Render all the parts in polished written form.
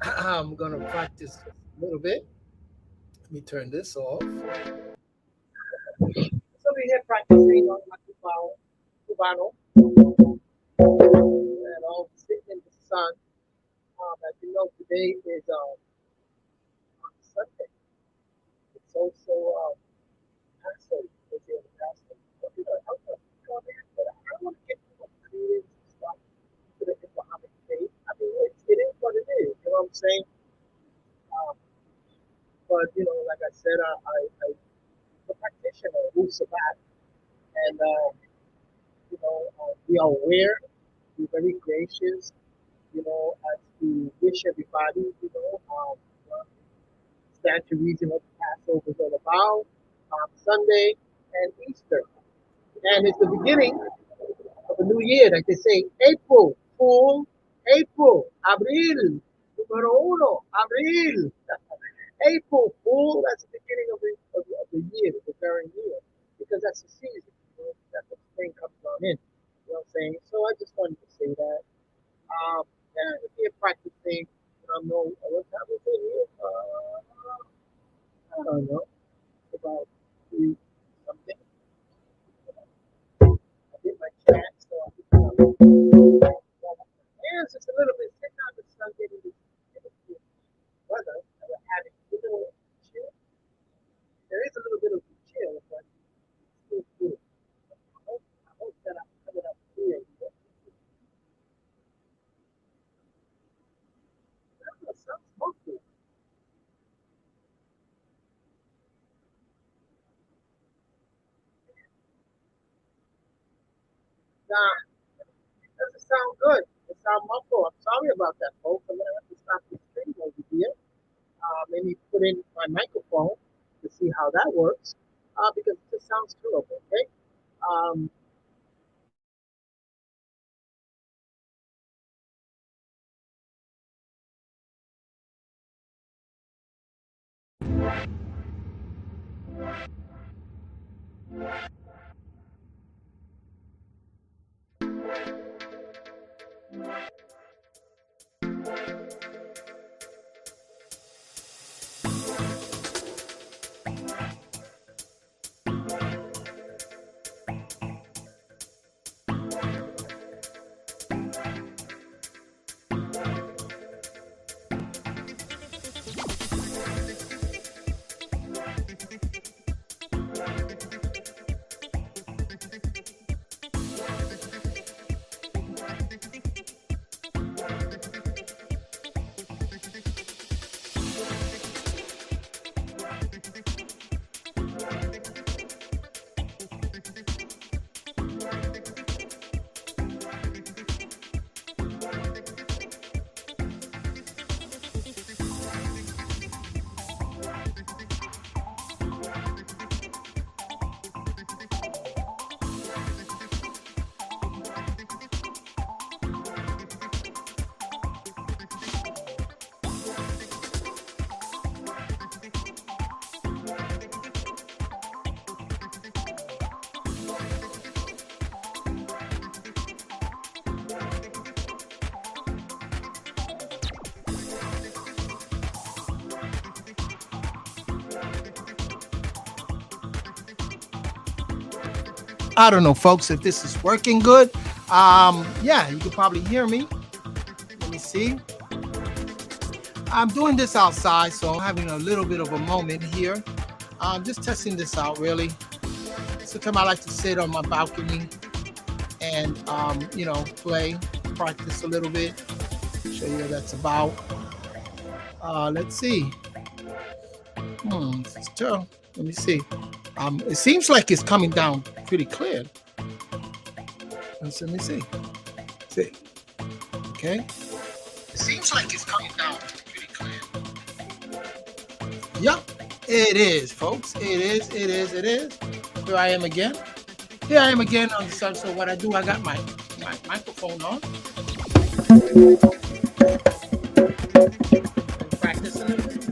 I'm gonna practice a little bit. Let me turn this off. So we're here practicing on my cubano, and all sitting in the sun. As you know, today is Sunday. It's also Passover. It's the Passover. But, I'm gonna come in, but I don't want to get too much creative stuff to the Islamic faith. I mean, it is what it is. You know what I'm saying? Um, but like I said, I'm a practitioner who's Sabat, and we are aware, we're very gracious, as to wish everybody, uh, stand to reason what the Passover is all about, Sunday and Easter. And it's the beginning of a new year, like they say, April, Fool, April, Abril, numero uno, Abril. April Fool, that's the beginning of the year, of the current year, because that's the season. That's when spring comes on in. You know what I'm saying? So I just wanted to say that. Yeah, it'll be a practice thing. I know what time is it here? I don't know, about three something. I did my chat, so I think yeah, it's just a little bit. Sometimes the sun getting this weather that we're having. A little chill. There is a little bit of chill, but still good. I hope that I'm coming up clear. That sounds smoky. Nah, it doesn't sound good. It sounds muffled. I'm sorry about that, folks. I'm gonna have to stop the stream over here. Maybe put in my microphone to see how that works. Because it just sounds terrible. Okay. Um, I don't know, folks, if this is working good. Yeah, you can probably hear me. Let me see. I'm doing this outside, so I'm having a little bit of a moment here. I'm just testing this out, really. Sometimes I like to sit on my balcony and, play, practice a little bit, show you what that's about. Let's see. Let me see. It seems like it's coming down pretty clear. Let me see. See. Okay. It seems like it's coming down pretty clear. Yep, it is, folks. It is. It is. It is. Here I am again. Here I am again on the sun. So what I do, I got my microphone on. Practice a little bit.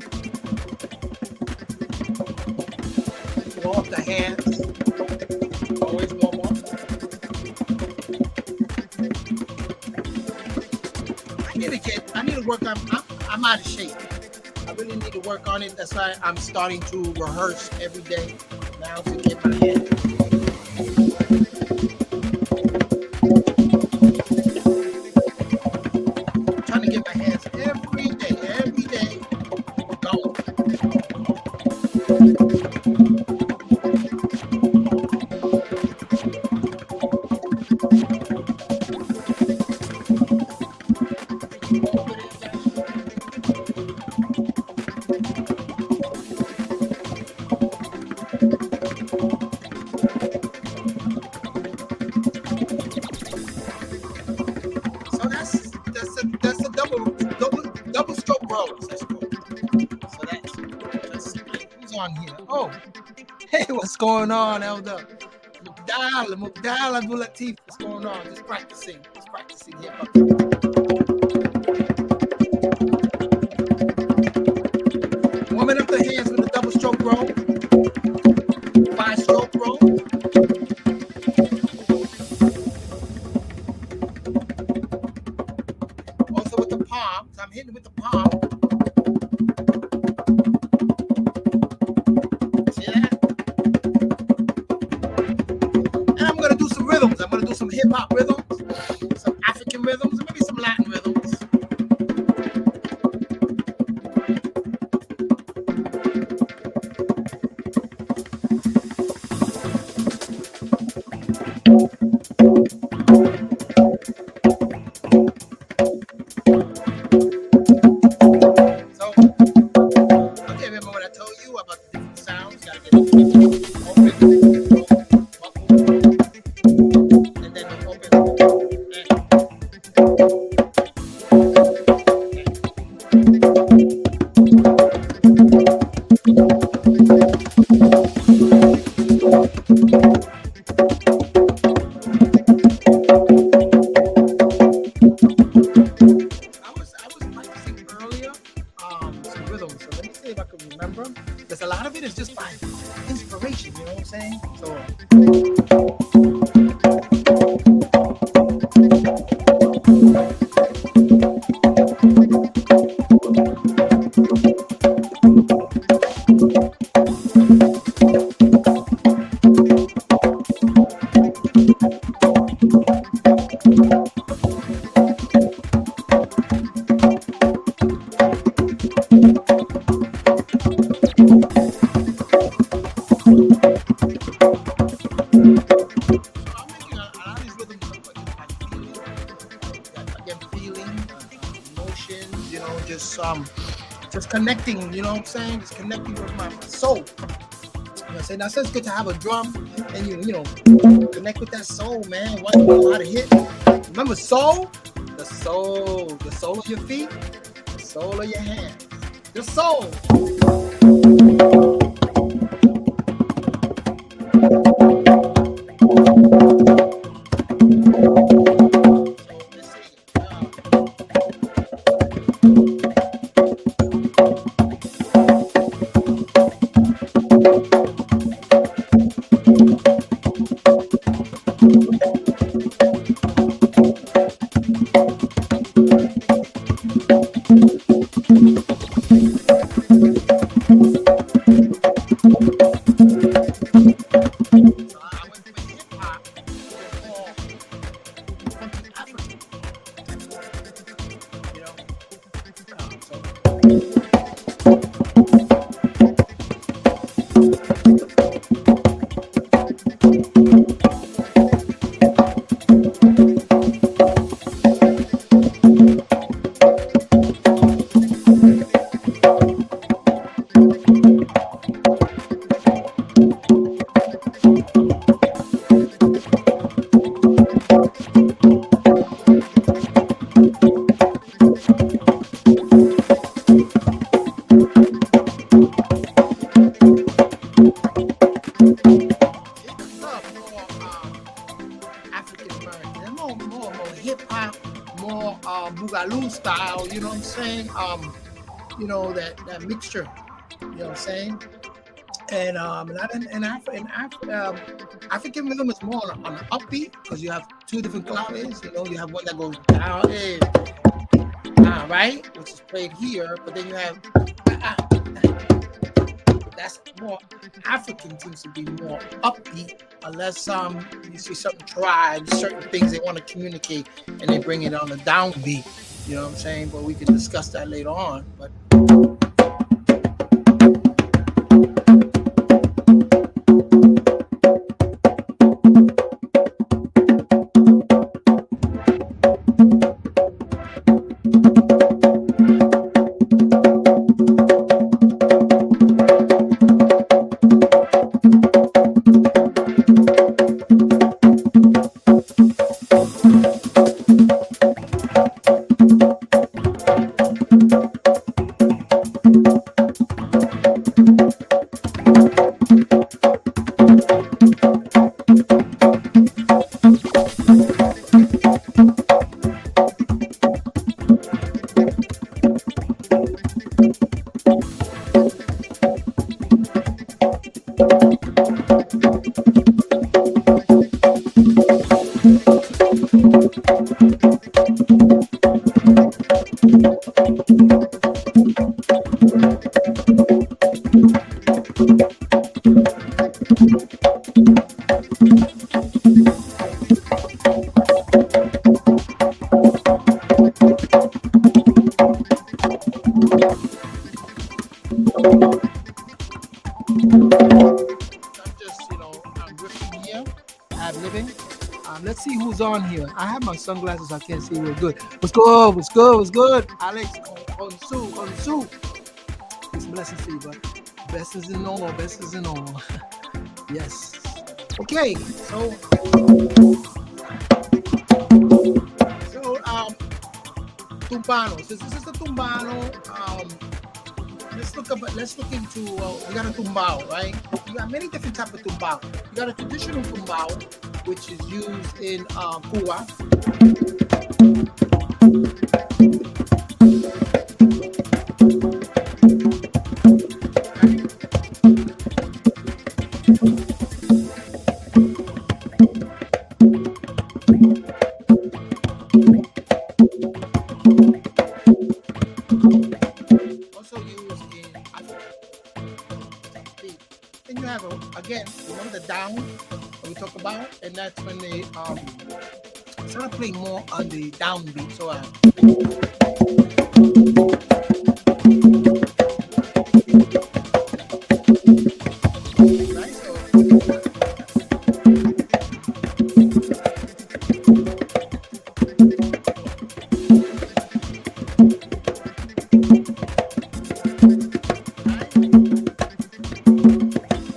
Warm up the hands. Always warm up. I need to work on. I'm I'm out of shape. I really need to work on it. That's why I'm starting to rehearse every day now to get my head. Trying to get my hands every day going. So that's a double stroke rolls. That's cool. So that's who's on here. Oh, hey, what's going on, Elder? Mukdal Abdul Latif. What's going on? Just practicing hip hop. Warming up the hands with a double stroke roll, 5-stroke roll. Also with the palms, I'm hitting with the palm. See that? And I'm gonna do some rhythms. I'm gonna do some hip hop rhythms, some African rhythms, and maybe some Latin rhythms. So, okay, remember what I told you about the different sounds? Gotta get open, and then open. I was practicing earlier some rhythms, so let me see if I can remember them. Because a lot of it is just by inspiration, you know what I'm saying? So I'm making a lot of these rhythms up again, feeling, emotions, you know, just connecting, you know what I'm saying? Just connecting with my soul. You know what I'm saying? Now, so it's good to have a drum and you know, connect with that soul, man. What you know how to hit. Remember soul? The soul of your feet, the soul of your hands, the soul. So let's see. So I went from hip hop to more funky African, you know. So it's more African American, they're more hip hop, more Boogaloo style. You know what I'm saying? You know that mixture. You know what I'm saying? African rhythm is more on the upbeat because you have two different claves. You know, you have one that goes down, right, which is played here, but then you have that's more African seems to be more upbeat, unless you see certain tribes, certain things they want to communicate, and they bring it on a downbeat. You know what I'm saying? But we can discuss that later on. But I'm just, I'm riffing here, ad living. Let's see who's on here. I have my sunglasses. I can't see real good. What's good? What's good? What's good? Alex on Sue. It's blessings to you, bud. Best is in all. Best is in all. Yes. Okay. So Tumbano. Since this is a Tumbano, let's look into we got a tumbao, right? You got many different types of tumbao. You got a traditional tumbao, which is used in Cuba. Also used in Africa. Then you have again, remember the down that we talk about, and that's when they start to play more on the downbeat. So right,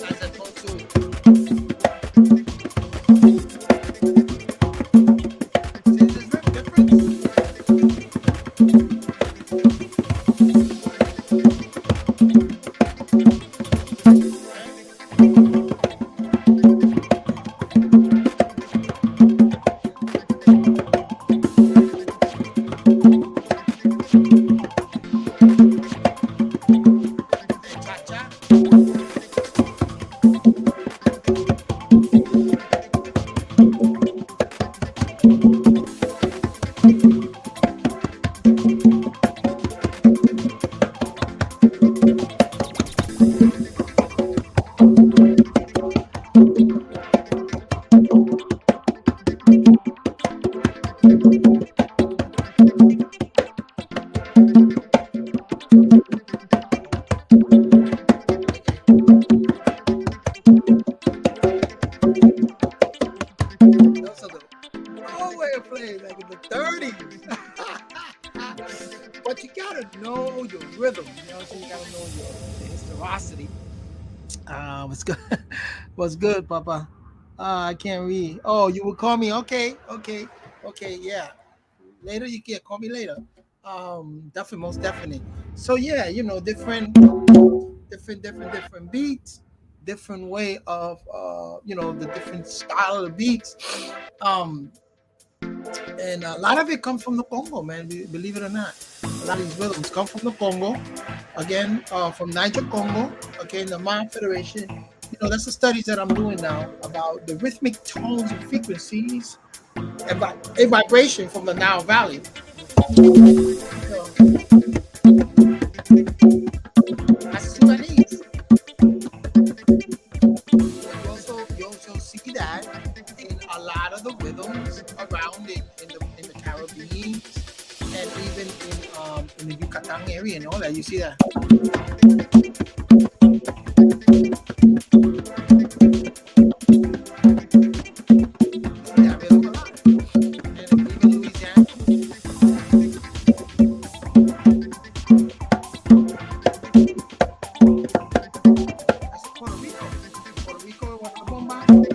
as opposed to see this difference. Cha-cha. Those are the old way of playing, like in the 30s. But you gotta know your rhythm, so you gotta know your historicity. What's good? What's good, Papa? I can't read. Oh, you will call me? Okay, yeah. Later, you can call me later. Definitely, most definitely. So yeah, different beats, different way of the different style of the beats. Um, and a lot of it comes from the Congo, man. Believe it or not, a lot of these rhythms come from the Congo. Again, from Niger Congo. Okay, in the Maya Federation. That's the studies that I'm doing now about the rhythmic tones and frequencies and a vibration from the Nile Valley. other rhythms around in the Caribbean and even in the Yucatan area and all that. You see that? You see that rhythm a lot. And even Louisiana. That's Puerto Rico. Puerto Rico, what the bomba? Yeah.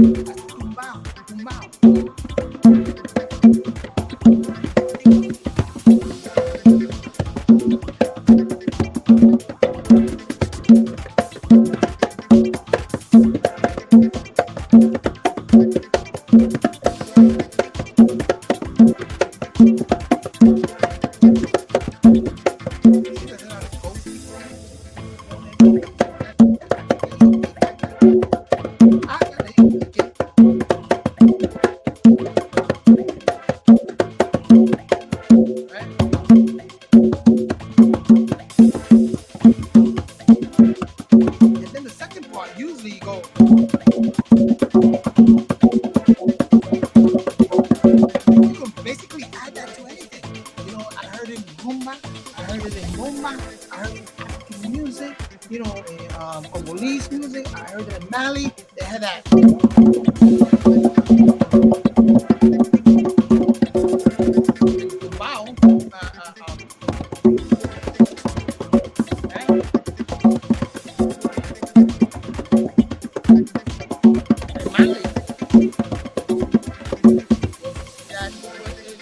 That's tumbao. Tumbao. See that a lot of coast people. Ah, yeah, they okay. Right? And then the second part usually you go. You can basically add that to anything. You know, I heard it in rumba, I heard it in bomba, I heard it in African music, you know, in Congolese music, I heard it in Mali. They had that tumbao, right? In Mali, that in la bomba.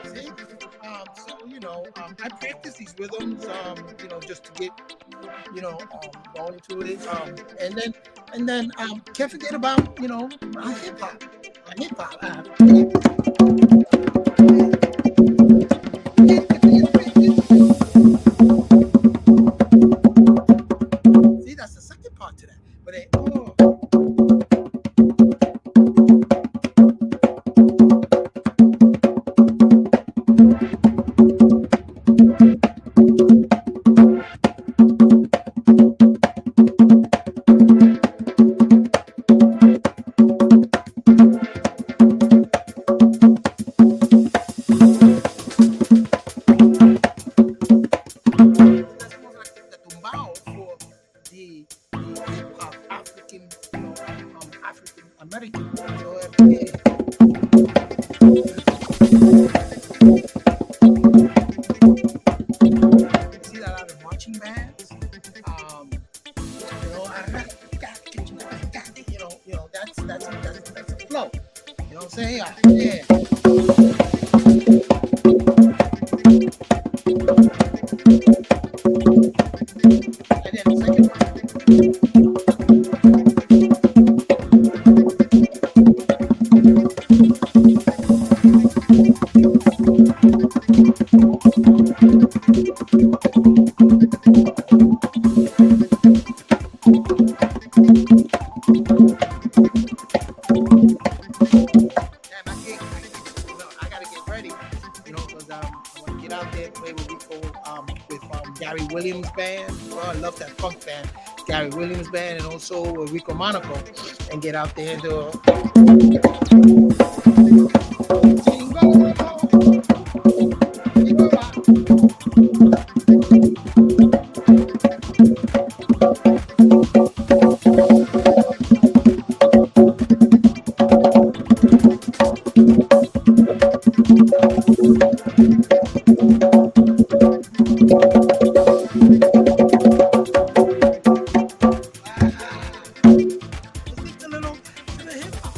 See, so you know, I practice these rhythms, you know, just to get, you know, going to it, and then can't forget about, you know, hip hop, hip hop. See, that's the second part to that. But they, oh, that's more like the tumbao for the hip hop African, you know, African American. So yeah, you see that a lot of marching bands. You know, got get you, got it, you know, that's a flow. You know what I'm saying? Yeah. And then the second yeah, my gig, you know, I gotta get ready, you know, because I want to get out there and play with Rico, with Gary Williams band. Well, I love that funk band, Gary Williams band, and also with Rico Monaco, and get out there and do. Let's get a little to the hip hop.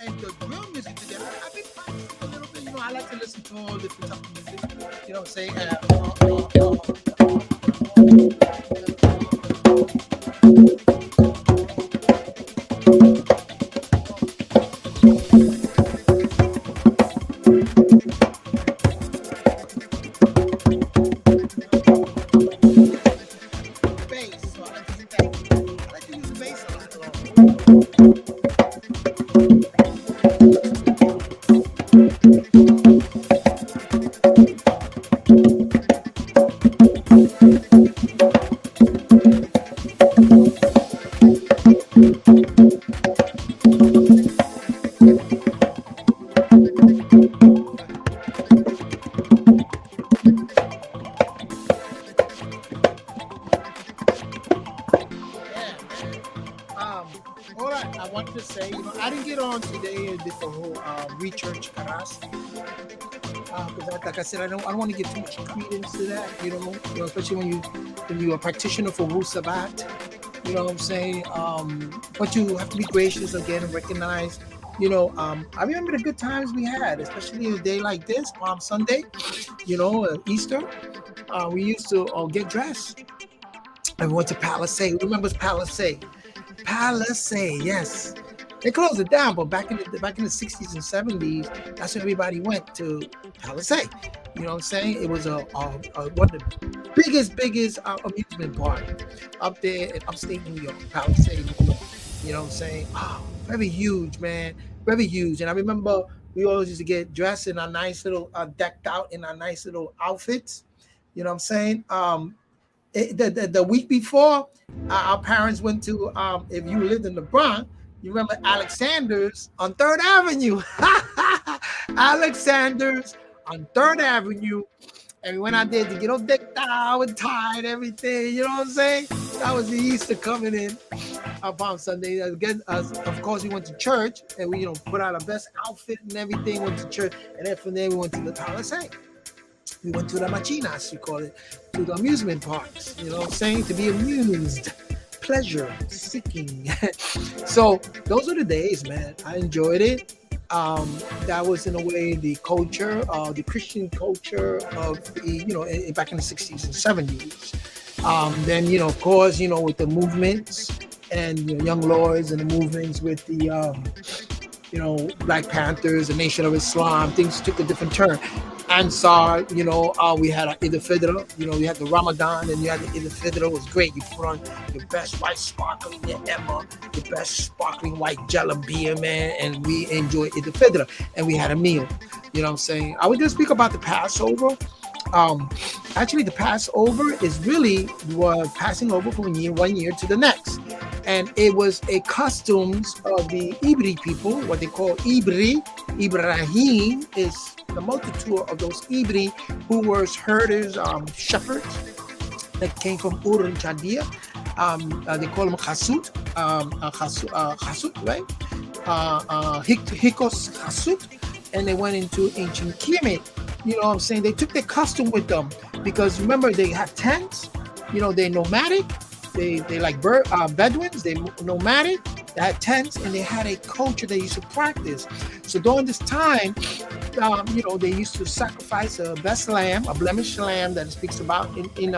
And the drill music today, I've been practicing a little bit. I like to listen to all different types of music. You know what I'm saying? Bass. So I like to use that. I like to use the bass a lot. Yeah, man. Um, all I wanted to say, I didn't get on today and did the whole research class because, like I said, I don't want to give too much credence to that. Especially when you're a practitioner for Wu Sabat. You know what I'm saying? But you have to be gracious again and recognize. I remember the good times we had, especially a day like this, Palm Sunday. Easter. We used to get dressed and we went to Palisade. Who remembers Palisade? Palisade, yes. They closed it down, but back in the 60s and 70s, that's when everybody went to Palisade. You know what I'm saying? It was one of the biggest amusement park up there in upstate New York, Palisade, New York. You know what I'm saying? Oh, very huge, man, very huge. And I remember we always used to get dressed in our nice little, decked out in our nice little outfits. You know what I'm saying? The week before, our parents went to, if you lived in the Bronx, you remember Alexander's on Third Avenue. Alexander's on Third Avenue. And we went out there to get all decked out and tied and everything. You know what I'm saying? That was the Easter coming in upon Sunday. Again, of course, we went to church and we, put out our best outfit and everything, went to church. And then from there, we went to the Palisade. We went to the machinas, you call it, to the amusement parks, you know what I'm saying? To be amused, pleasure seeking. So those are the days, man. I enjoyed it. That was in a way the culture, the Christian culture of the, back in the 60s and 70s. Then, of course, with the movements and Young Lords and the movements with the, Black Panthers, the Nation of Islam, things took a different turn. Ansar, we had Eid al-Fitr, we had the Ramadan, and you had the Eid al-Fitr. It was great. You put on your best white sparkling Emma, your best sparkling white jalabia, man, and we enjoyed Eid al-Fitr. And we had a meal, you know what I'm saying? I would just speak about the Passover. Actually, the Passover is really passing over from one year to the next. And it was a customs of the Ibri people, what they call Ibri. Ibrahim is the multitude of those Ibri who were herders, shepherds that came from Ur and Chaldea. They call them Chasut, Chasut, right? Hikos Chasut, and they went into ancient Kemet. You know what I'm saying? They took their custom with them because remember they had tents. They're nomadic. They like Bedouins. They nomadic. They had tents and they had a culture they used to practice. So during this time, they used to sacrifice a best lamb, a blemished lamb that it speaks about in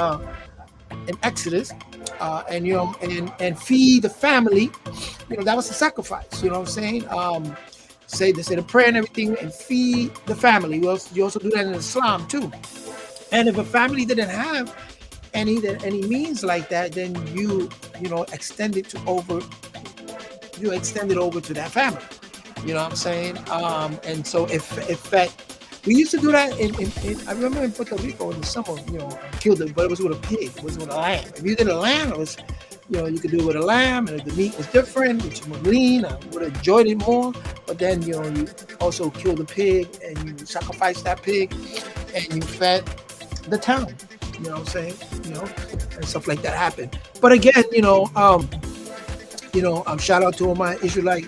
Exodus, and feed the family. That was the sacrifice. You know what I'm saying? They say the prayer and everything, and feed the family. You also do that in Islam too. And if a family didn't have any means like that, then you extend it over to that family. You know what I'm saying? And so if that, we used to do that in I remember in Puerto Rico in the summer, killed it, but it was with a pig, it was with a lamb. If you did a lamb, it was, you could do it with a lamb, and if the meat was different, which was lean, I would have enjoyed it more. But then, you also killed the pig and you sacrificed that pig and you fed the town. You know what I'm saying? and stuff like that happen. But again, shout out to all my Israelite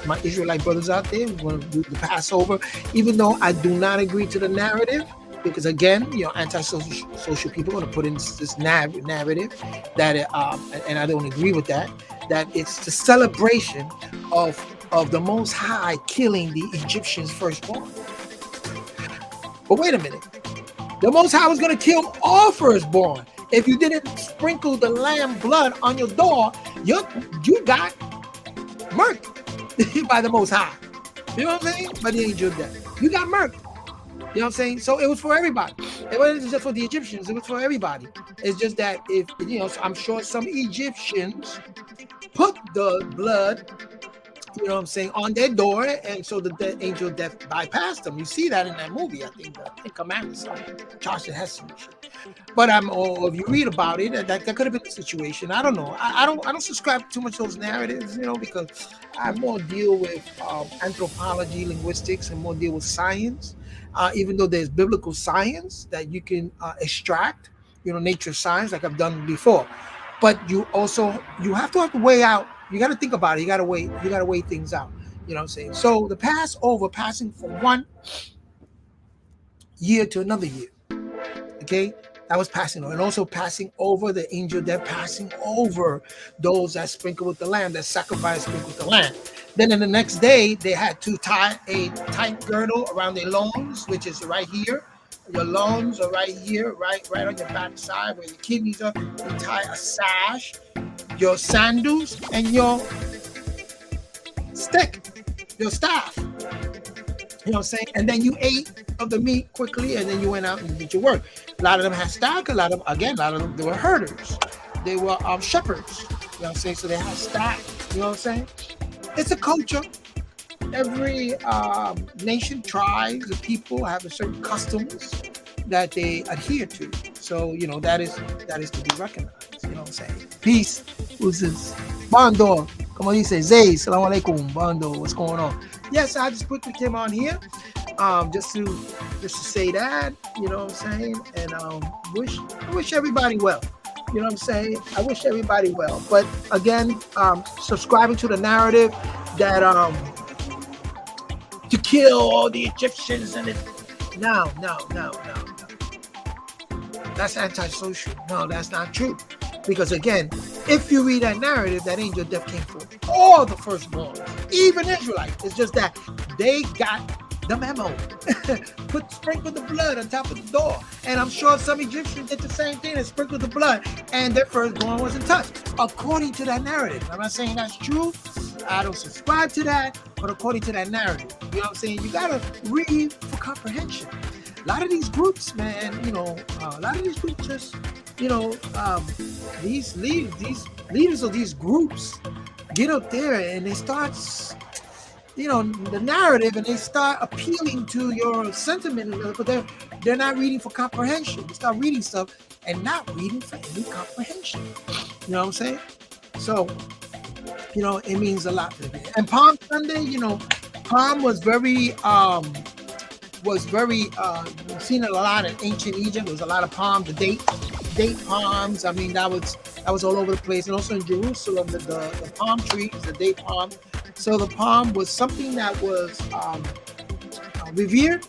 my Israelite brothers out there who want to do the Passover, even though I do not agree to the narrative, because again, anti-social people are going to put in this narrative that, and I don't agree with that it's the celebration of the Most High killing the Egyptians' firstborn. But wait a minute, the Most High was going to kill all firstborn. If you didn't sprinkle the lamb blood on your door, you got murked by the Most High. You know what I'm saying? By the angel of death. You got murked. You know what I'm saying? So it was for everybody. It wasn't just for the Egyptians. It was for everybody. It's just that if, I'm sure some Egyptians put the blood, on their door, and so the angel of death bypassed them. You see that in that movie, I think Commandments, Charleston Heston. But if you read about it, that could have been the situation. I don't know. I don't subscribe too much to those narratives, because I more deal with anthropology, linguistics, and more deal with science. Even though there's biblical science that you can extract, nature science, like I've done before. But you have to weigh out. You got to think about it. You got to weigh things out. You know what I'm saying? So the Passover, passing from one year to another year. Okay, that was passing over, and also passing over the angel, they're passing over those that sprinkle with the lamb, that sacrifice sprinkle with the lamb. Then in the next day, they had to tie a tight girdle around their loins, which is right here. Your loins are right here, right on your back side where your kidneys are. You tie a sash, your sandals, and your stick, your staff. You know what I'm saying? And then you ate of the meat quickly, and then you went out and did your work. A lot of them had stock. A lot of them, they were herders. They were shepherds. You know what I'm saying? So they had stock. You know what I'm saying? It's a culture. Every nation, tribes, the people have a certain customs that they adhere to. So, that is to be recognized. You know what I'm saying? Peace. Who's this? Bando. Como dice? Zay. Salaam alaikum. Bando. What's going on? Yes, I just quickly came on here. Just to say that, you know what I'm saying? And I wish everybody well. You know what I'm saying? I wish everybody well. But again, subscribing to the narrative that to kill all the Egyptians and it. No. That's antisocial. No, that's not true. Because again, if you read that narrative, that angel of death came for all the firstborn, even Israelites. It's just that they got the memo. Sprinkle the blood on top of the door. And I'm sure some Egyptians did the same thing and sprinkled the blood, and their firstborn wasn't touched. According to that narrative. I'm not saying that's true. I don't subscribe to that, but according to that narrative, you know what I'm saying? You gotta read for comprehension. A lot of these groups, man, a lot of these groups just, these leaders of these groups get up there and they start, the narrative, and they start appealing to your sentiment, but they're not reading for comprehension. They start reading stuff and not reading for any comprehension. You know what I'm saying? So, it means a lot to me. And Palm Sunday, Palm was very, you've seen it a lot in ancient Egypt. There was a lot of palms, the date palms. I mean, that was all over the place. And also in Jerusalem, the palm trees, the date palm. So the palm was something that was revered.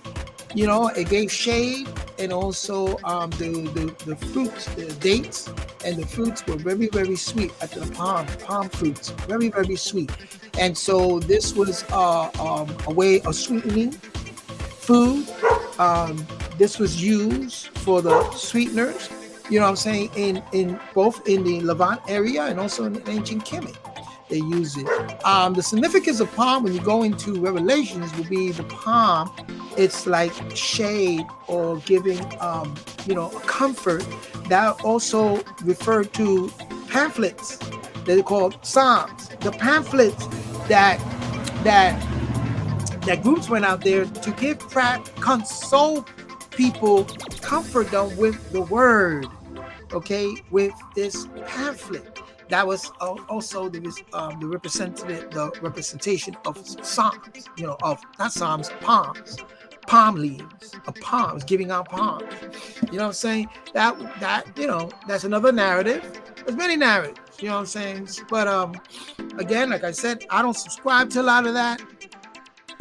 It gave shade, and also the fruits, the dates, and the fruits were very, very sweet. At the palm fruits, very, very sweet. And so this was a way of sweetening food. This was used for the sweeteners. You know what I'm saying? In both in the Levant area and also in ancient Kemet, they use it. The significance of palm when you go into Revelations will be the palm. It's like shade or giving, a comfort. That also referred to pamphlets. They're called Psalms. The pamphlets that groups went out there to console people, comfort them with the word. Okay, with this pamphlet. That was also the representation of Psalms, of not Psalms, palms. palm leaves, of palms, giving out palms. You know what I'm saying? That that's another narrative. There's many narratives. You know what I'm saying? But again, like I said, I don't subscribe to a lot of that.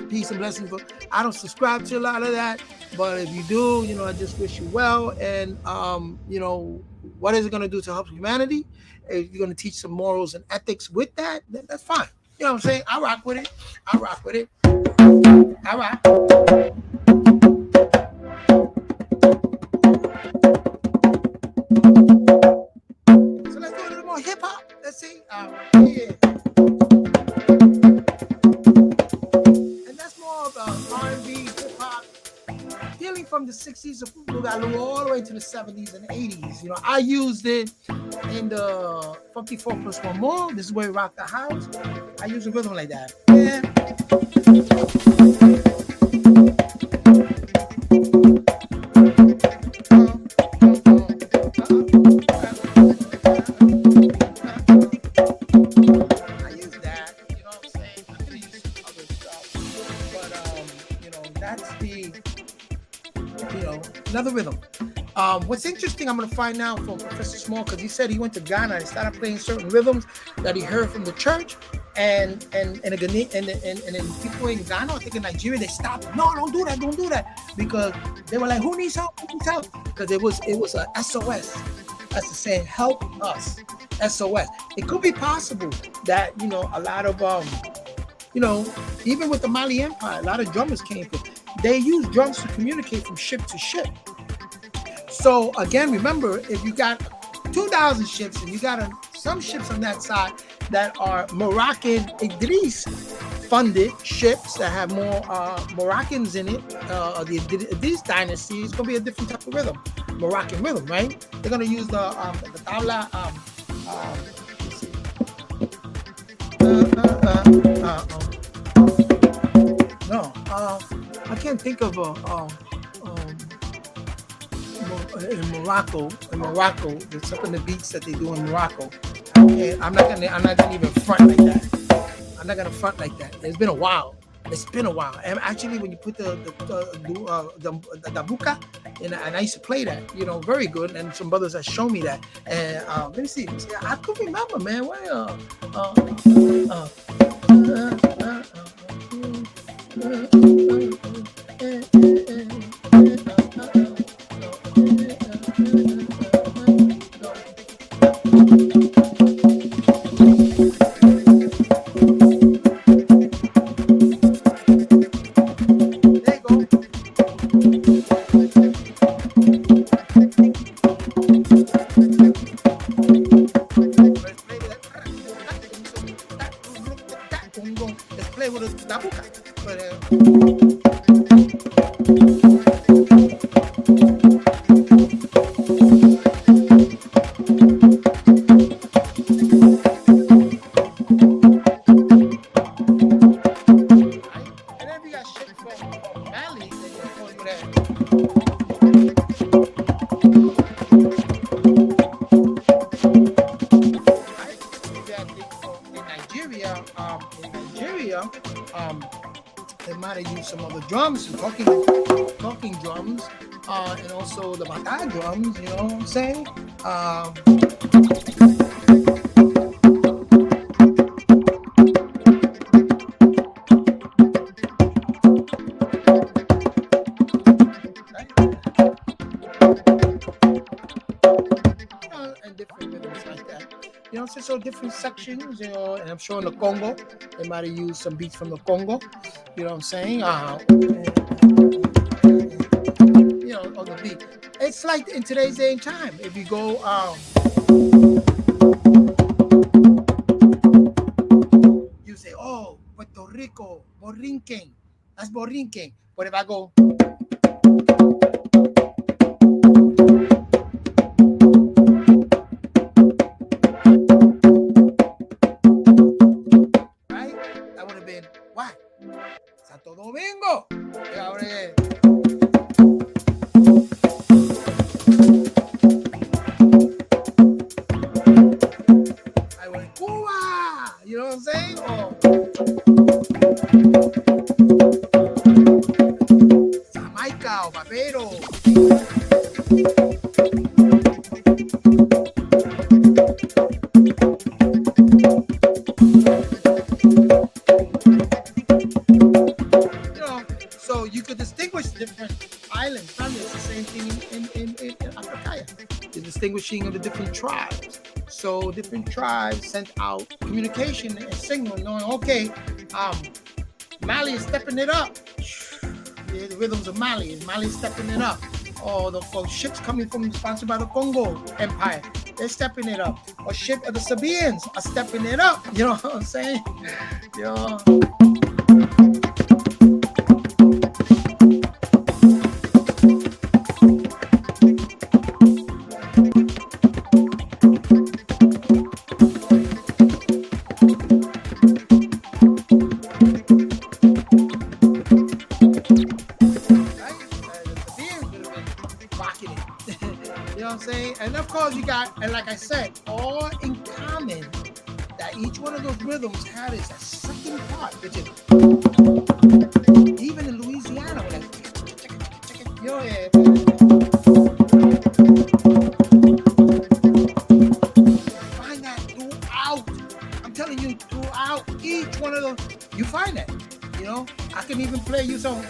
Peace and blessings. But I don't subscribe to a lot of that. But if you do, I just wish you well. And what is it going to do to help humanity? If you're going to teach some morals and ethics with that, then that's fine. You know what I'm saying? I rock with it. I rock with it. All right. So let's do a little more hip hop. Let's see. Yeah. And that's more of R&B, hip hop, dealing from the 60s all the way to the 70s and 80s. I used it in the 54 plus one more. This is where we rock the house. I use a rhythm like that. Yeah. Another rhythm. What's interesting, I'm going to find out from Professor Small, because he said he went to Ghana and started playing certain rhythms that he heard from the church, and then people in Ghana, I think in Nigeria, they stopped. No, don't do that, because they were like, who needs help? Because it was a SOS. That's to say, help us. SOS. It could be possible that a lot of even with the Mali Empire, a lot of drummers came from. They use drums to communicate from ship to ship. So again, remember, if you got 2,000 ships and you got some ships on that side that are Moroccan Idris funded ships that have more Moroccans in it, the Idris dynasty, it's gonna be a different type of rhythm, Moroccan rhythm, right? They're gonna use the tabla. I can't think of in Morocco, there's some of the beats that they do in Morocco. I'm not gonna even front like that. I'm not gonna front like that. It's been a while. And actually, when you put the dabuka, and I used to play that, very good. And some brothers have shown me that. And let me see. I could remember, man. Let's play with the dabuka. They might have used some other drums, talking drums, and also the batá drums. You know what I'm saying? And different rhythms like that. So different sections, and I'm sure in the Congo, they might have used some beats from the Congo, you know what I'm saying? On the beat. It's like in today's day and time, if you go, you say, oh, Puerto Rico, Borinquen, that's Borinquen. But if I go, Santo Domingo. I went Cuba. You know what I'm saying? establishing of the different tribes. So different tribes sent out communication and signal, knowing, okay, Mali is stepping it up. The rhythms of Mali is stepping it up. Or the ships coming from sponsored by the Congo Empire, they're stepping it up. Or ship of the Sabians are stepping it up. You know what I'm saying? You know. And of course you got, and like I said, all in common, that each one of those rhythms had is a second part, which is even in Louisiana, when yo, yeah, find that throughout. I'm telling you, throughout each one of those, you find that. You know, I can even play you some.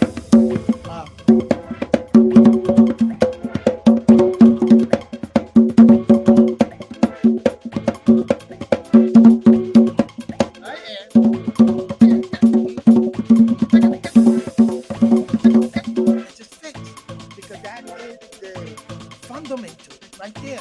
Right there.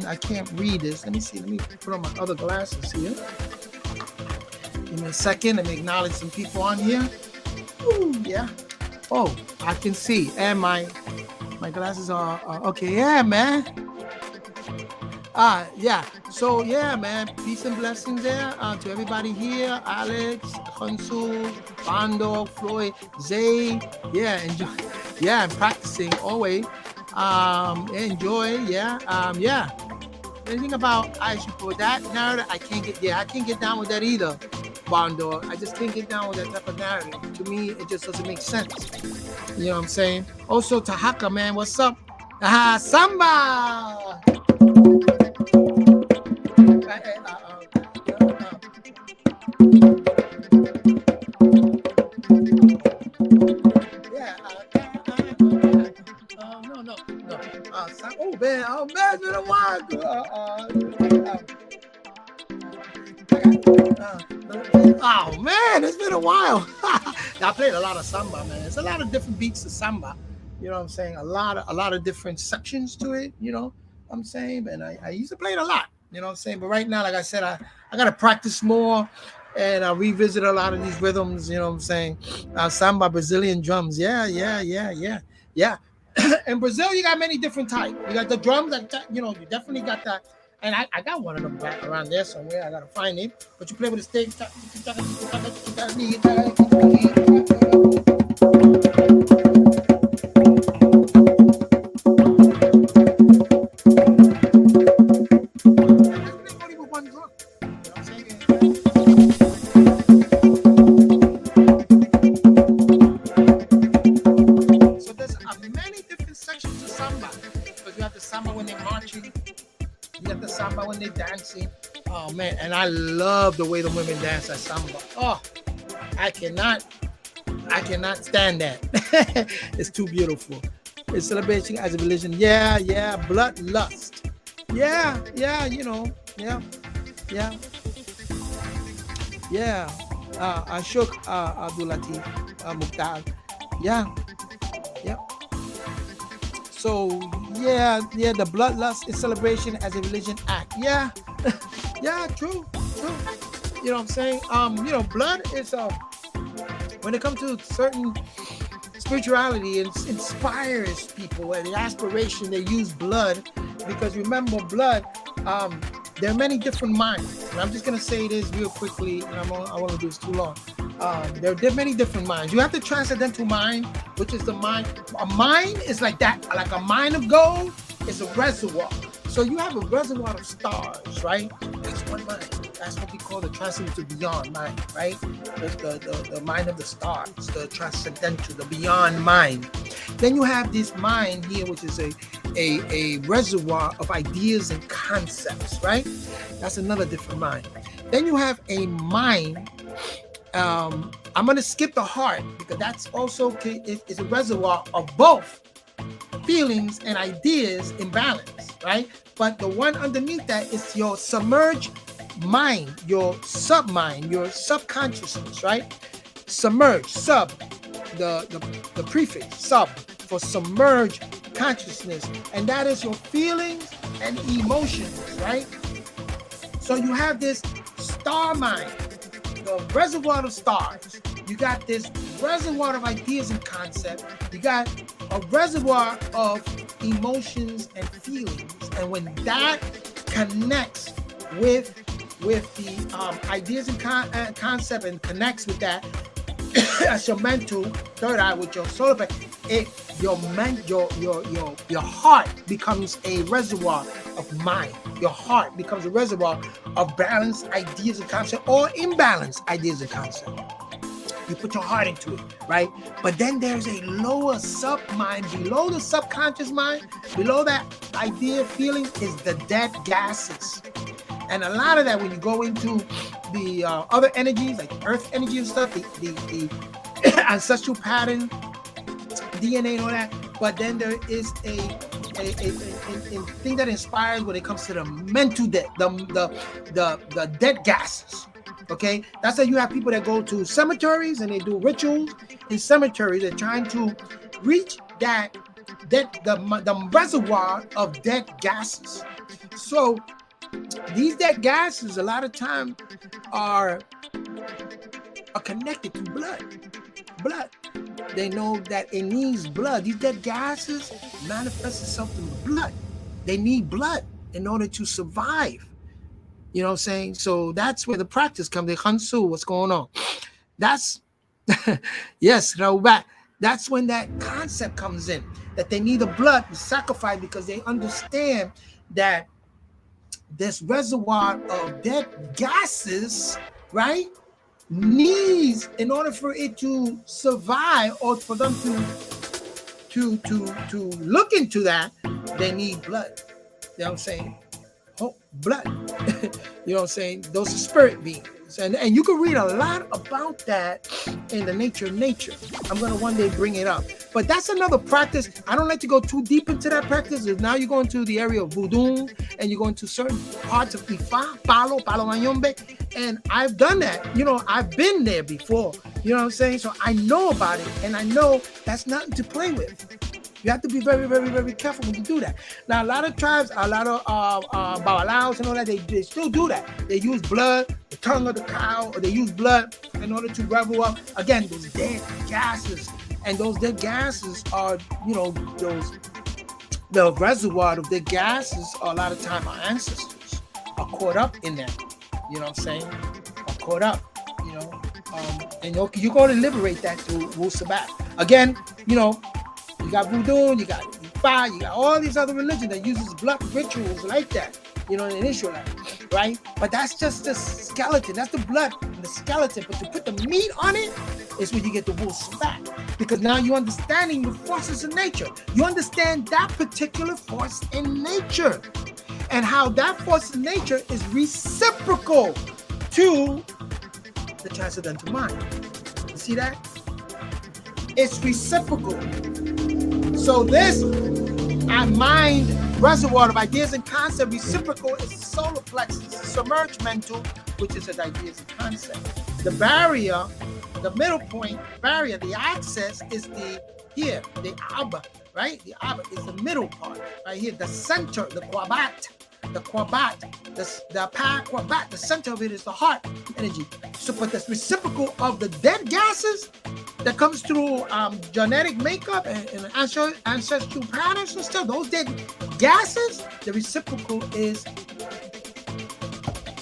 I can't read this. Let me see. Let me put on my other glasses here. Give me a second. Let me acknowledge some people on here. Ooh, yeah. Oh, I can see. And my glasses are okay. Yeah, man. Yeah. So yeah, man. Peace and blessings there to everybody here. Alex, Hansu, Bando, Floyd, Zay. Yeah, enjoy. Yeah, I'm practicing always. Enjoy. Yeah. Yeah. Anything about for that narrative, I can't get down with that either, Bondo. I just can't get down with that type of narrative. To me, it just doesn't make sense. You know what I'm saying? Also, Tahaka, man, what's up? Samba! No. Oh man, it's been a while. Oh man, it's been a while. I played a lot of samba, man. It's a lot of different beats of samba. You know what I'm saying? A lot of different sections to it. You know what I'm saying? And I used to play it a lot. You know what I'm saying? But right now, like I said, I gotta practice more. And I revisit a lot of these rhythms. You know what I'm saying? Samba, Brazilian drums. Yeah. In Brazil, you got many different types. You got the drums, you know, you definitely got that. And I got one of them back around there somewhere. I gotta find it. But you play with the stick. When they're dancing, oh man, and I love the way the women dance at samba. Oh, I cannot stand that. It's too beautiful. It's celebrating as a religion. Yeah, bloodlust. Yeah, you know, yeah. Ashok Abdul Latif Mukhtar. Yeah. So yeah, the bloodlust is celebration as a religion act. Yeah, true. You know what I'm saying? You know, blood is when it comes to certain spirituality, it inspires people and the aspiration. They use blood because remember, blood. There are many different minds, and I'm just gonna say this real quickly. And I won't do this too long. There are many different minds. You have the transcendental mind, which is the mind. A mind is like that, like a mine of gold is a reservoir. So you have a reservoir of stars, right? That's one mind. That's what we call the transcendental beyond mind, right? The mind of the stars, the transcendental, the beyond mind. Then you have this mind here, which is a reservoir of ideas and concepts, right? That's another different mind. Then you have a mind. I'm going to skip the heart because that's also is a reservoir of both feelings and ideas in balance, right? But the one underneath that is your submerged mind, your submind, your subconsciousness, right? Submerged, sub, the prefix sub for submerged consciousness, and that is your feelings and emotions, right? So you have this star mind, the reservoir of stars. You got this reservoir of ideas and concepts. You got a reservoir of emotions and feelings, and when that connects with the ideas and concept and connects with that, as your mental third eye with your solar plexus, your heart becomes a reservoir of mind. Your heart becomes a reservoir of balanced ideas and concepts or imbalanced ideas and concepts. You put your heart into it, right? But then there's a lower sub-mind, below the subconscious mind, below that idea, feeling, is the dead gases. And a lot of that, when you go into the other energies, like earth energy and stuff, the ancestral pattern, DNA and all that, but then there is a thing that inspires when it comes to the mental death, the dead gases. Okay, that's how you have people that go to cemeteries and they do rituals in cemeteries. They're trying to reach the reservoir of dead gases. So these dead gases, a lot of time, are connected to blood. They know that it needs blood. These dead gases manifest itself through blood. They need blood in order to survive. You know what I'm saying? So that's where the practice comes. The Hansu, what's going on? That's, yes, Raubat. That's when that concept comes in, that they need the blood to sacrifice because they understand that this reservoir of dead gases, right, needs, in order for it to survive or for them to look into that, they need blood. You know what I'm saying? Oh, blood. You know what I'm saying? Those are spirit beings. And you can read a lot about that in the nature of nature. I'm going to one day bring it up. But that's another practice. I don't like to go too deep into that practice. Now you're going to the area of voodoo and you're going to certain parts of Ifa, Palo Mayombe. And I've done that. You know, I've been there before. You know what I'm saying? So I know about it. And I know that's nothing to play with. You have to be very, very, very careful when you do that. Now, a lot of tribes, a lot of Babalaos and all that, they still do that. They use blood, the tongue of the cow, or they use blood in order to revel up. Again, those dead gases. And those dead gases are, you know, the reservoir of the gases are a lot of time our ancestors are caught up in that. You know what I'm saying? Are caught up, you know. And you're going to liberate that through Wu Sabat. Again, you know, you got voodoo, you got Ifa, you got all these other religions that uses blood rituals like that, you know, in Israel, right? But that's just the skeleton. That's the blood and the skeleton. But to put the meat on it is when you get the Wu Sabat. Because now you're understanding the forces of nature. You understand that particular force in nature and how that force in nature is reciprocal to the transcendental mind. You see that? It's reciprocal. So this mind reservoir of ideas and concepts, reciprocal, is the solar plexus, the submerged mental, which is an ideas and concept. The barrier, the middle point barrier, the axis is the Abba, right? The Abba is the middle part, right here. The center, the Kwabat, the Pa Kwabat, the center of it is the heart energy. So, but the reciprocal of the dead gases that comes through genetic makeup and ancestral patterns and stuff, those dead gases, the reciprocal is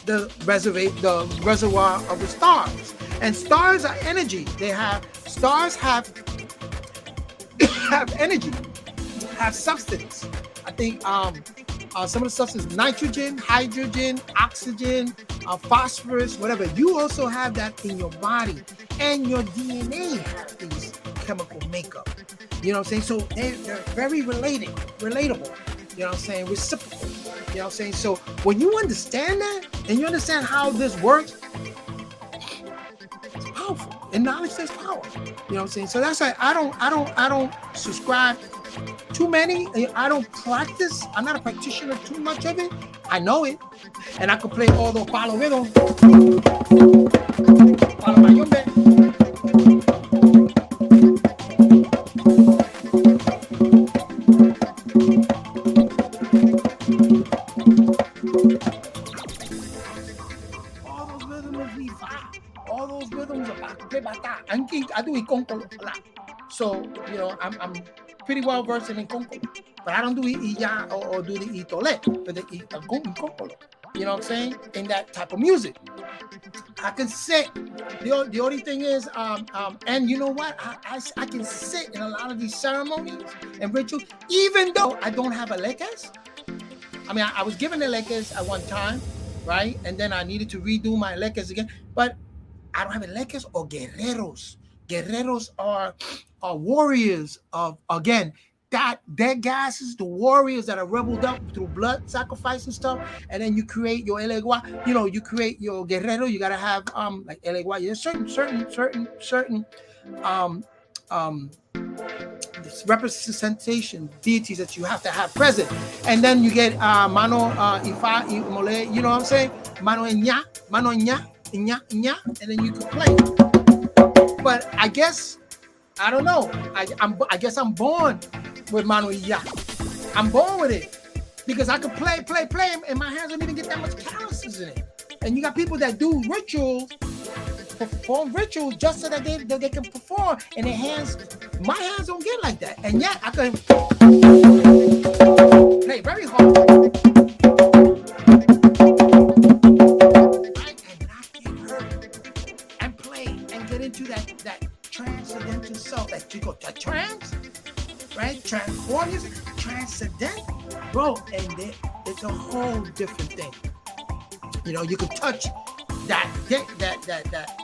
the reservoir of the stars. And stars are energy. Stars have energy, have substance. I think some of the substance, nitrogen, hydrogen, oxygen, phosphorus, whatever. You also have that in your body, and your DNA has these chemical makeup. You know what I'm saying? So they're very relatable. You know what I'm saying? Reciprocal. You know what I'm saying? So when you understand that, and you understand how this works, it's powerful. And knowledge says power. You know what I'm saying? So that's why I don't subscribe too many. I don't practice. I'm not a practitioner too much of it. I know it, and I can play all the palo rhythm, palo mayombe. All those rhythms I can play bata. I do ikonkolo a lot. So you know, I'm pretty well versed in ikonkolo, but I don't do iya or do the itole, but the ikonkolo. You know what I'm saying? In that type of music, I can sit. The only thing is, and you know what? I can sit in a lot of these ceremonies and rituals, even though I don't have a lekes. I mean, I was given the lekes at one time, right? And then I needed to redo my lekes again, but I don't have lekes or guerreros. Guerreros are warriors of, again, that dead gases, the warriors that are rebelled up through blood sacrifice and stuff. And then you create your elegua. You know, you create your guerrero. You gotta have like elegua. There's certain this representation deities that you have to have present. And then you get mano ifa mole. You know what I'm saying? Mano nya, nya, and then you can play. But I guess I don't know. I guess I'm born with mano ya. I'm born with it because I could play, and my hands don't even get that much calluses in it. And you got people that do rituals, perform rituals just so that they can perform, and their hands, my hands don't get like that. And yet I can play very hard, right, and not get hurt, and play and get into that transcendental self that you go to trance, right? Transform music, transcendent, bro, and it's a whole different thing. You know, you can touch that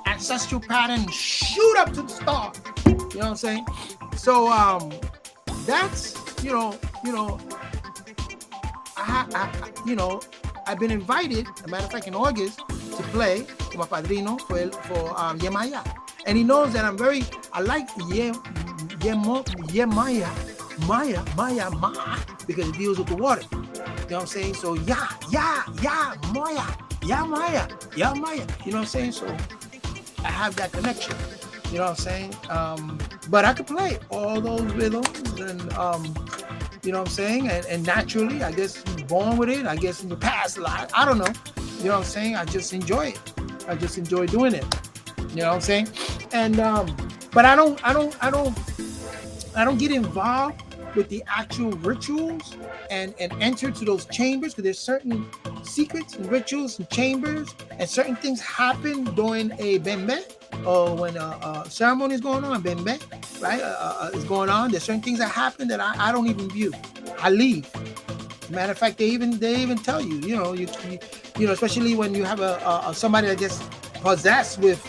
ancestral pattern, shoot up to the stars. You know what I'm saying? So that's you know, I've been invited. As a matter of fact, in August to play for my padrino for Yemaya, and he knows that I like Yemaya, Maya, because it deals with the water. You know what I'm saying? So Maya. Yeah, Maya. You know what I'm saying? So I have that connection. You know what I'm saying? But I could play all those rhythms, and you know what I'm saying? And naturally, I guess born with it. I guess in the past life, I don't know. You know what I'm saying? I just enjoy it. I just enjoy doing it. You know what I'm saying? And but I don't get involved with the actual rituals and enter to those chambers, because there's certain secrets and rituals and chambers, and certain things happen during a bembe, or when a ceremony is going on, bembe, right, is going on. There's certain things that happen that I don't even view. I leave. Matter of fact, they even tell you, you know, especially when you have a somebody that gets possessed with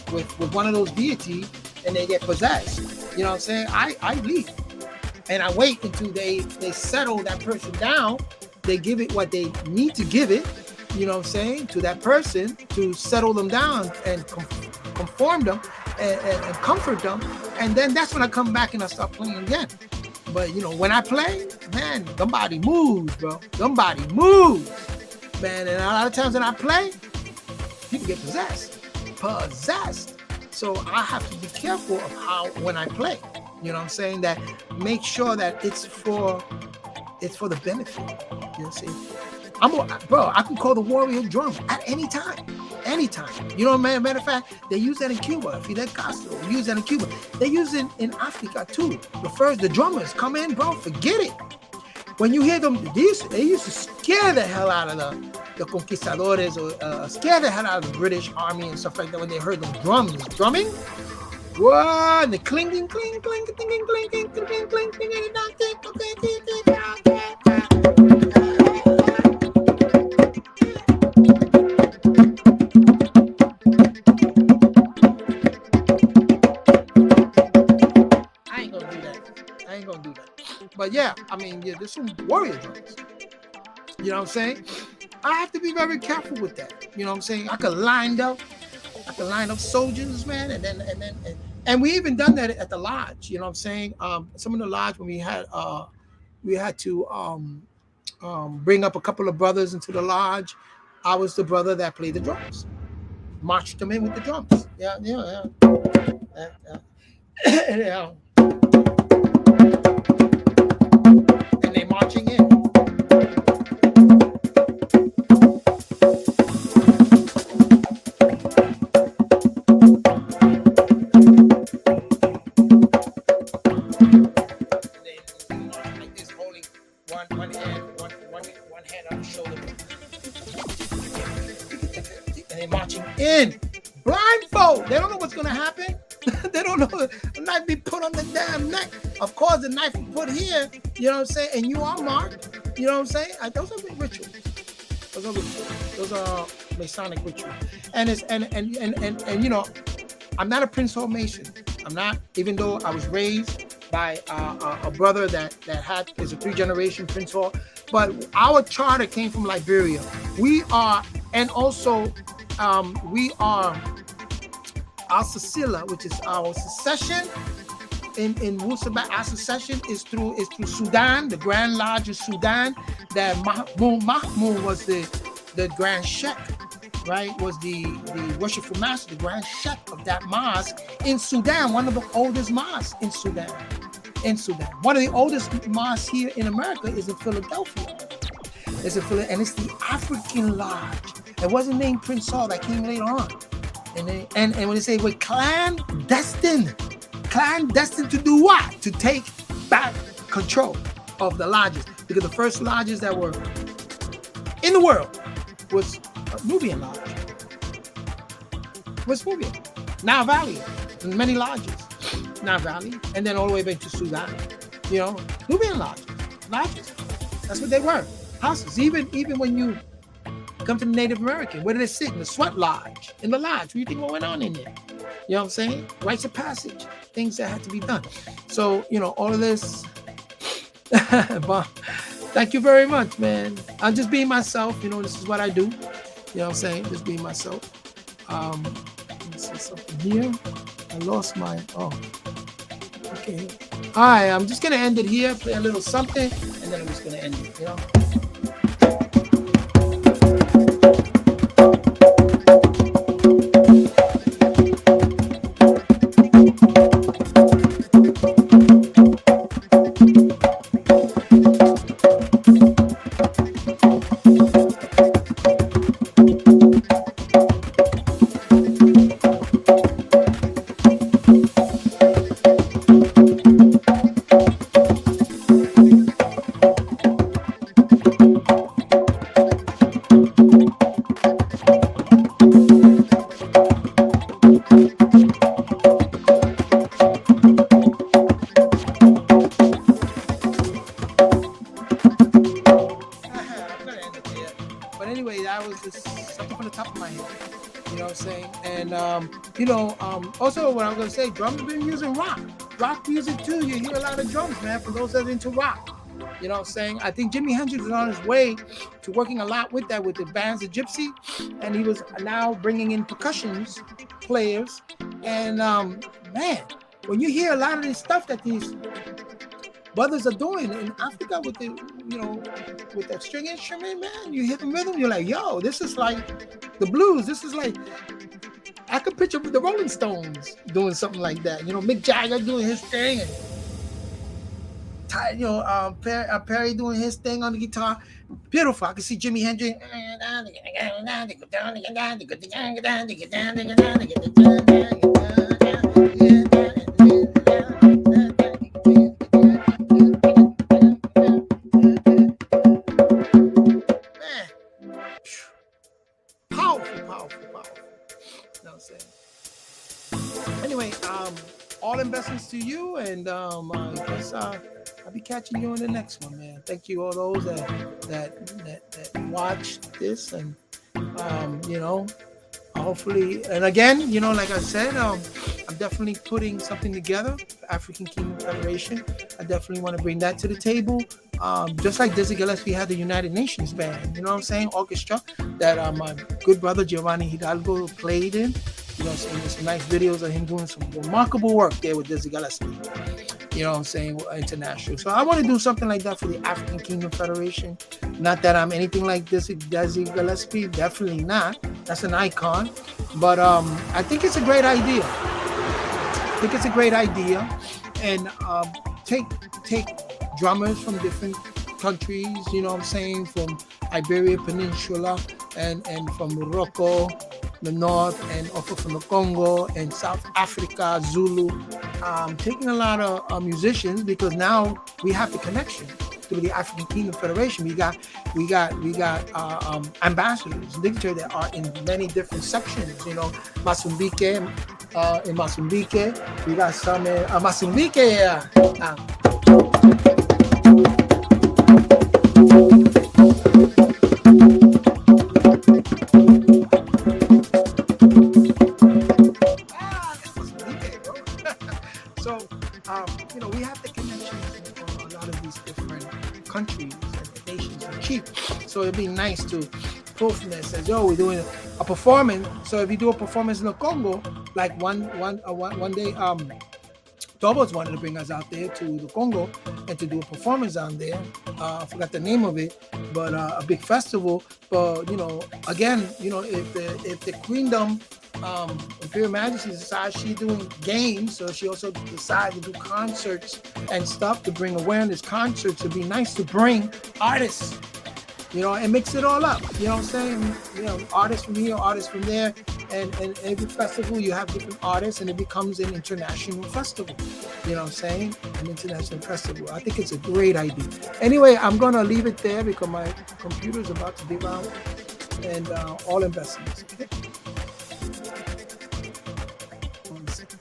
one of those deities, and they get possessed. You know what I'm saying? I leave. And I wait until they settle that person down. They give it what they need to give it, you know what I'm saying, to that person to settle them down and conform them and comfort them. And then that's when I come back and I start playing again. But, you know, when I play, man, somebody moves, bro. Somebody moves, man. And a lot of times when I play, people get possessed. So I have to be careful of how, when I play. You know what I'm saying? That make sure that it's for the benefit. You know what I'm saying? Bro, I can call the warrior drum at any time. You know, matter of fact, they use that in Cuba. Fidel Castro use that in Cuba. They use it in Africa too. The drummers come in, bro, forget it. When you hear them, they used to scare the hell out of the conquistadores, or scare the hell out of the British army and stuff like that when they heard them drumming. What? The clinking, cling, cling, cling, cling, cling, cling, cling, cling, But yeah, I mean, yeah, there's some warrior drums. You know what I'm saying? I have to be very careful with that. You know what I'm saying? I could line up soldiers, man, and we even done that at the lodge. You know what I'm saying? Some of the lodge when we had to bring up a couple of brothers into the lodge. I was the brother that played the drums, marched them in with the drums. Yeah, yeah, yeah, yeah. And they marching in. In blindfold. They don't know what's gonna happen. They don't know. The knife be put on the damn neck. Of course, the knife be put here. You know what I'm saying? And you are marked. You know what I'm saying? Those are rituals. Those are rituals. Those are Masonic rituals. And it's and you know, I'm not a Prince Hall Mason. I'm not. Even though I was raised by a brother that is a 3-generation Prince Hall, but our charter came from Liberia. We are, and also. We are our Sicila, which is our secession in Wusabat. Our secession is through Sudan, the Grand Lodge of Sudan. That Mahmoud was the Grand Sheikh, right? Was the worshipful master, the Grand Sheikh of that mosque in Sudan, one of the oldest mosques in Sudan. One of the oldest mosques here in America is in Philadelphia. It's and it's the African Lodge. It wasn't named Prince Hall, that came later on. And when they say, wait, clandestine to do what? To take back control of the lodges. Because the first lodges that were in the world was Nubian Lodge. Was Nubian. Now Valley, and many lodges. Now Valley, and then all the way back to Sudan. You know, Nubian lodges. That's what they were. Houses. Even when you come to the Native American, where do they sit? In the sweat lodge. In the lodge. What do you think what went on in there? You know what I'm saying? Rites of passage. Things that had to be done. So, you know, all of this. But thank you very much, man. I'm just being myself. You know, this is what I do. You know what I'm saying? Just being myself. Let me see something here. I lost my, okay. All right, I'm just going to end it here, play a little something, and then I'm just going to end it, you know? Also, what I'm going to say, drums have been using rock music too. You hear a lot of drums, man, for those that are into rock. You know what I'm saying? I think Jimi Hendrix is on his way to working a lot with that, with the bands of Gypsy, and he was now bringing in percussions players. And man, when you hear a lot of this stuff that these brothers are doing in Africa with the, you know, with that string instrument, man, you hit the rhythm, you're like, yo, this is like the blues. This is like, I could picture the Rolling Stones doing something like that. You know, Mick Jagger doing his thing, and you know, Perry doing his thing on the guitar. Beautiful. I can see Jimi Hendrix. Anyway, all investments to you, and I guess I'll be catching you on the next one, man. Thank you all those that watched this, and you know, hopefully, and again, like I said, I'm definitely putting something together, African Kingdom Federation. I definitely want to bring that to the table. Just like Dizzy Gillespie had the United Nations band, you know what I'm saying, orchestra that my good brother Giovanni Hidalgo played in. So there's some nice videos of him doing some remarkable work there with Dizzy Gillespie. You know what I'm saying, international. So I want to do something like that for the African Kingdom Federation. Not that I'm anything like Dizzy Gillespie, definitely not. That's an icon. But I think it's a great idea. And take drummers from different countries, you know what I'm saying, from Iberia Peninsula and from Morocco, the north, and also from the Congo and South Africa, Zulu. Taking a lot of musicians, because now we have the connection through the African Kingdom Federation. We got ambassadors, dignitaries that are in many different sections. Mozambique, in Mozambique, we got some in Mozambique. So, we have the connections for a lot of these different countries and nations and chiefs. So it'd be nice to pull from that. Says, yo, we're doing a performance. So if you do a performance in the Congo, like one day, Tobos wanted to bring us out there to the Congo and to do a performance out there. I forgot the name of it, but a big festival. But again, if the Queendom, Imperial Majesty decides she's doing games, so she also decided to do concerts and stuff to bring awareness. Concerts, it'd be nice to bring artists, and mix it all up. You know what I'm saying? Artists from here, artists from there. And every festival, you have different artists, and it becomes an international festival. You know what I'm saying? An international festival. I think it's a great idea. Anyway, I'm going to leave it there because my computer is about to give out, and all investments. Okay? One second.